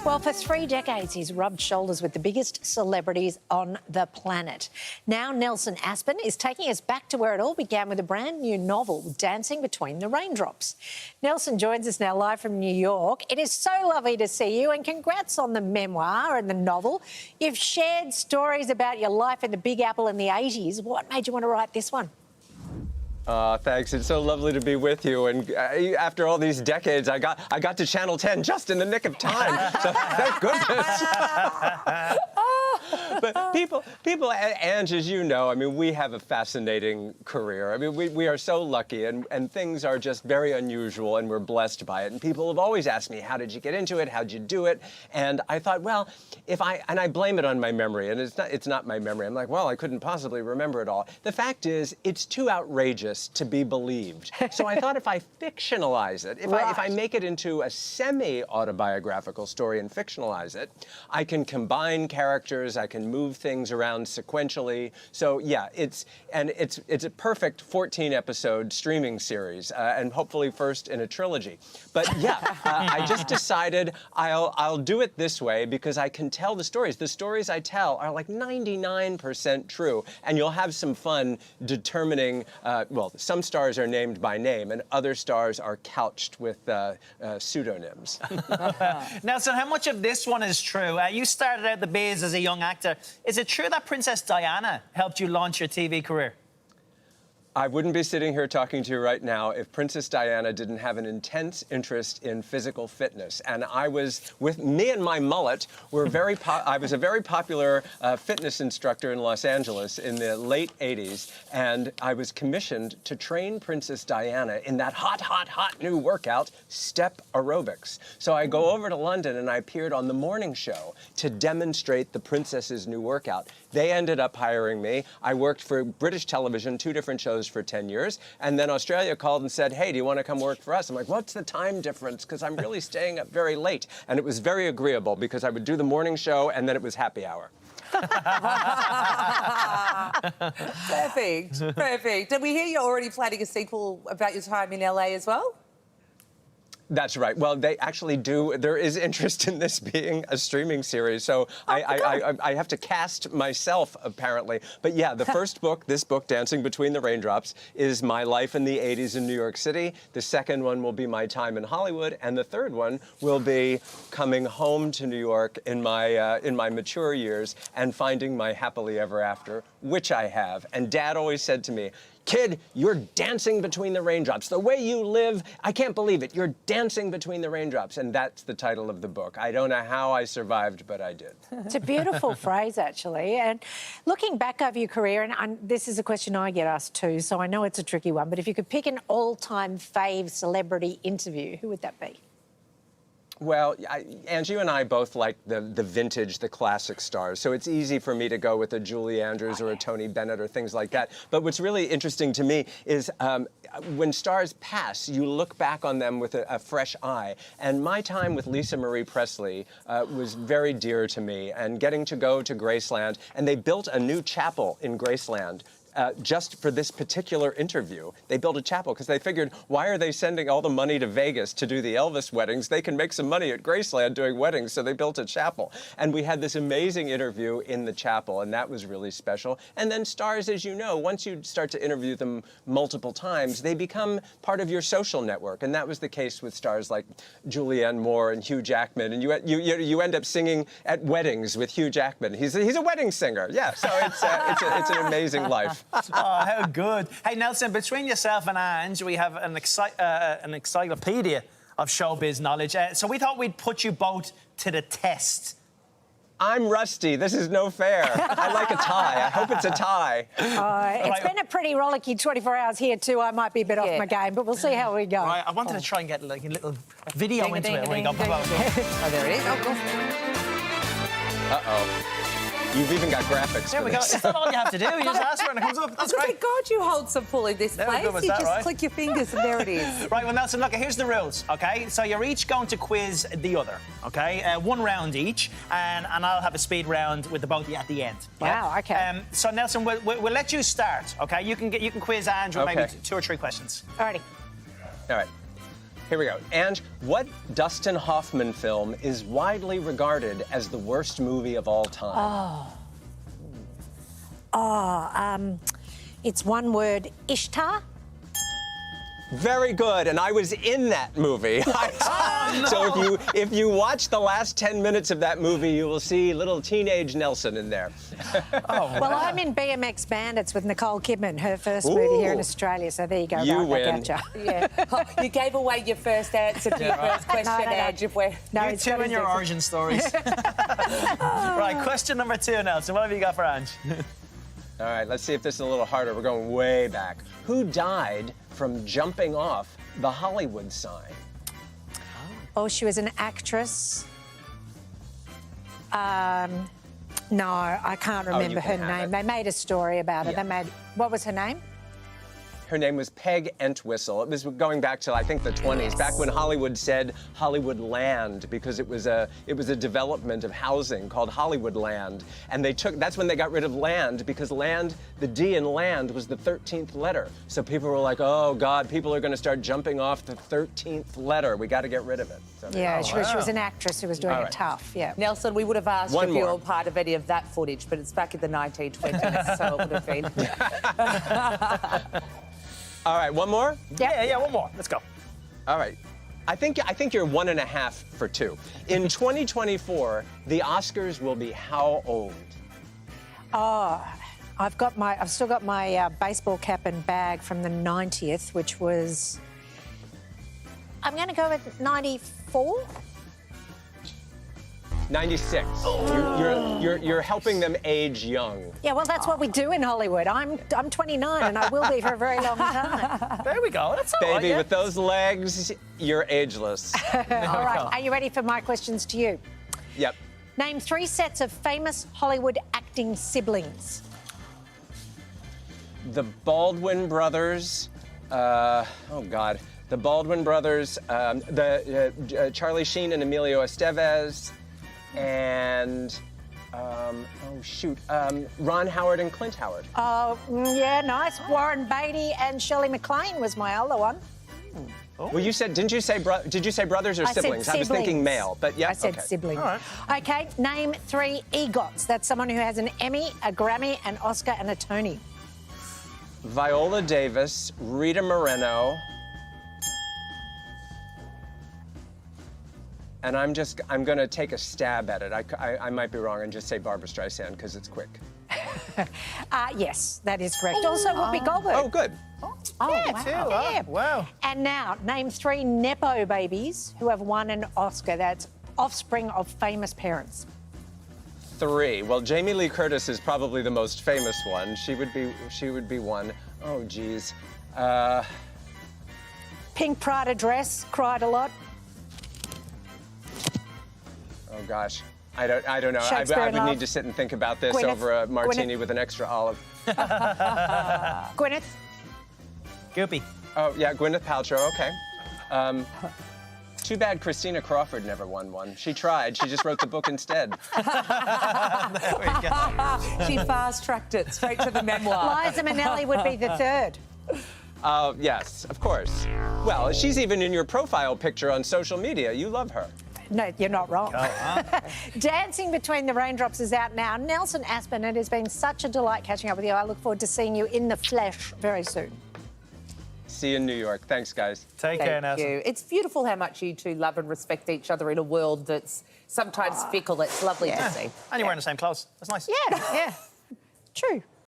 Well, for 3 decades, he's rubbed shoulders with the biggest celebrities on the planet. Now, Nelson Aspen is taking us back to where it all began with a brand new novel, Dancing Between the Raindrops. Nelson joins us now live from New York. It is so lovely to see you, and congrats on the memoir and the novel. You've shared stories about your life in the Big Apple in the 80s. What made you want to write this one? Thanks. It's so lovely to be with you. And after all these decades, I got to Channel 10 just in the nick of time. So thank goodness. But people, Ange, as you know, I mean, we have a fascinating career. I mean, we are so lucky, and things are just very unusual, and we're blessed by it. And people have always asked me, how did you get into it? How'd you do it? And I thought, well, and I blame it on my memory, and it's not my memory. I'm like, well, I couldn't possibly remember it all. The fact is, it's too outrageous to be believed. So I thought if I fictionalize it, if I make it into a semi-autobiographical story and fictionalize it, I can combine characters, I can move things around sequentially. So yeah, it's a perfect 14-episode streaming series, and hopefully first in a trilogy. But yeah, I just decided I'll do it this way because I can tell the stories. The stories I tell are like 99% true, and you'll have some fun determining, well, some stars are named by name, and other stars are couched with pseudonyms. Nelson, how much of this one is true? You started out the biz as a young actor. Is it true that Princess Diana helped you launch your TV career? I wouldn't be sitting here talking to you right now if Princess Diana didn't have an intense interest in physical fitness. And I was, with me and my mullet, I was a very popular fitness instructor in Los Angeles in the late 80s. And I was commissioned to train Princess Diana in that hot new workout, step aerobics. So I go over to London and I appeared on the morning show to demonstrate the princess's new workout. They ended up hiring me. I worked for British television, 2 different shows for 10 years. And then Australia called and said, hey, do you want to come work for us? I'm like, what's the time difference? Because I'm really staying up very late. And it was very agreeable because I would do the morning show and then it was happy hour. Perfect, perfect. Did we hear you're already planning a sequel about your time in LA as well? That's right. Well, they actually do. There is interest in this being a streaming series, so I have to cast myself, apparently. But yeah, the first book, this book, Dancing Between the Raindrops, is my life in the 80s in New York City. The second one will be my time in Hollywood, and the third one will be coming home to New York in my mature years and finding my happily ever after, which I have. And Dad always said to me, kid, you're dancing between the raindrops. The way you live, I can't believe it. You're dancing between the raindrops. And that's the title of the book. I don't know how I survived, but I did. It's a beautiful phrase, actually. And looking back over your career, and this is a question I get asked too, so I know it's a tricky one, but if you could pick an all-time fave celebrity interview, who would that be? Well, Ange, you and I both like the vintage, the classic stars, so it's easy for me to go with a Julie Andrews or a Tony Bennett or things like that. But what's really interesting to me is when stars pass, you look back on them with a fresh eye. And my time with Lisa Marie Presley was very dear to me, and getting to go to Graceland, and they built a new chapel in Graceland. Just for this particular interview. They built a chapel because they figured, why are they sending all the money to Vegas to do the Elvis weddings? They can make some money at Graceland doing weddings, so they built a chapel. And we had this amazing interview in the chapel, and that was really special. And then stars, as you know, once you start to interview them multiple times, they become part of your social network. And that was the case with stars like Julianne Moore and Hugh Jackman. And you end up singing at weddings with Hugh Jackman. He's a wedding singer, yeah. So it's an amazing life. Oh, how good. Hey, Nelson, between yourself and Ange, we have an encyclopedia of showbiz knowledge. So we thought we'd put you both to the test. I'm rusty. This is no fair. I like a tie. I hope it's a tie. It's been a pretty rollicky 24 hours here, too. I might be a bit off my game, but we'll see how we go. Right, I wanted to try and get like a little video into it when you got Oh, there it is. Oh, cool. Uh-oh. You've even got graphics. There we go. It's not all you have to do. You just ask for it and it comes up. That's Look great. at God, you hold some pull in this place. Good, was you that just right? click your fingers and there it is. Right, well, Nelson, look, here's the rules, OK? So you're each going to quiz the other, OK? 1 round each, and I'll have a speed round with the both of you at the end. Wow, yeah? OK. So, Nelson, we'll let you start, OK? You can quiz Andrew maybe 2 or 3 questions. Alrighty. All right. Here we go. And what Dustin Hoffman film is widely regarded as the worst movie of all time? It's one word, Ishtar. Very good, and I was in that movie. So if you watch the last 10 minutes of that movie, you will see little teenage Nelson in there. Well, I'm in BMX Bandits with Nicole Kidman, her first movie here in Australia. So there you go. You right win. back at you. Yeah. You gave away your first answer to your first question, Ange. If we're... You it's two got and your his- origin stories. Right, question number 2, Nelson. What have you got for Ange? All right, let's see if this is a little harder. We're going way back. Who died from jumping off the Hollywood sign? Oh, she was an actress. No, I can't remember her can have name. it. They made a story about it. Yeah. They made, what was her name? Her name was Peg Entwistle. It was going back to, I think, the 20s, back when Hollywood said Hollywood Land, because it was a development of housing called Hollywood Land. And that's when they got rid of land, because land, the D in land was the 13th letter. So people were like, oh God, people are gonna start jumping off the 13th letter. We gotta get rid of it. So, Yeah, she was an actress who was doing All it right. tough, yeah. Nelson, we would have asked One if you more. were part of any of that footage, but it's back in the 1920s, so it would have been. All right, one more? Yeah, one more. Let's go. All right. I think you're 1.5 for 2. In 2024, the Oscars will be how old? I've still got my baseball cap and bag from the 90th, which was, I'm going to go with 94. 96. You're helping them age young. Yeah, well, that's what we do in Hollywood. I'm 29 and I will be for a very long time. There we go. That's all right, Baby, yeah. with those legs, you're ageless. All right, are you ready for my questions to you? Yep. Name 3 sets of famous Hollywood acting siblings. The Baldwin brothers. Oh God. The Baldwin brothers. Charlie Sheen and Emilio Estevez. And Ron Howard and Clint Howard. Oh, yeah, nice. Warren Beatty and Shirley MacLaine was my other one. Well, did you say brothers or I said siblings? I was thinking siblings. male, but yeah. I said okay. siblings. All right. Okay, name 3 EGOTs. That's someone who has an Emmy, a Grammy, an Oscar, and a Tony. Viola Davis, Rita Moreno. And I'm gonna take a stab at it. I might be wrong and just say Barbra Streisand because it's quick. Yes, that is correct. Also, Whoopi Goldberg. Oh, good. Oh, Yeah, wow. too. Yeah. Wow. And now, name 3 Nepo babies who have won an Oscar. That's offspring of famous parents. 3. Well, Jamie Lee Curtis is probably the most famous one. She would be one. Oh, geez. Pink Prada dress, cried a lot. Oh gosh. I don't know. Shakespeare I in would Love. need to sit and think about this Gwyneth- over a martini Gwyneth- with an extra olive. Gwyneth. Goopy. Oh yeah, Gwyneth Paltrow. Okay. Too bad Christina Crawford never won one. She tried. She just wrote the book instead. There we go. She fast-tracked it straight to the memoir. Liza Minnelli would be the 3rd. Yes, of course. Well, she's even in your profile picture on social media. You love her. No, you're not wrong. Dancing Between the Raindrops is out now. Nelson Aspen, it has been such a delight catching up with you. I look forward to seeing you in the flesh very soon. See you in New York. Thanks, guys. Take care, Thank Nelson. you. It's beautiful how much you two love and respect each other in a world that's sometimes fickle. It's lovely to see. And you're wearing the same clothes. That's nice. Yeah, yeah. True.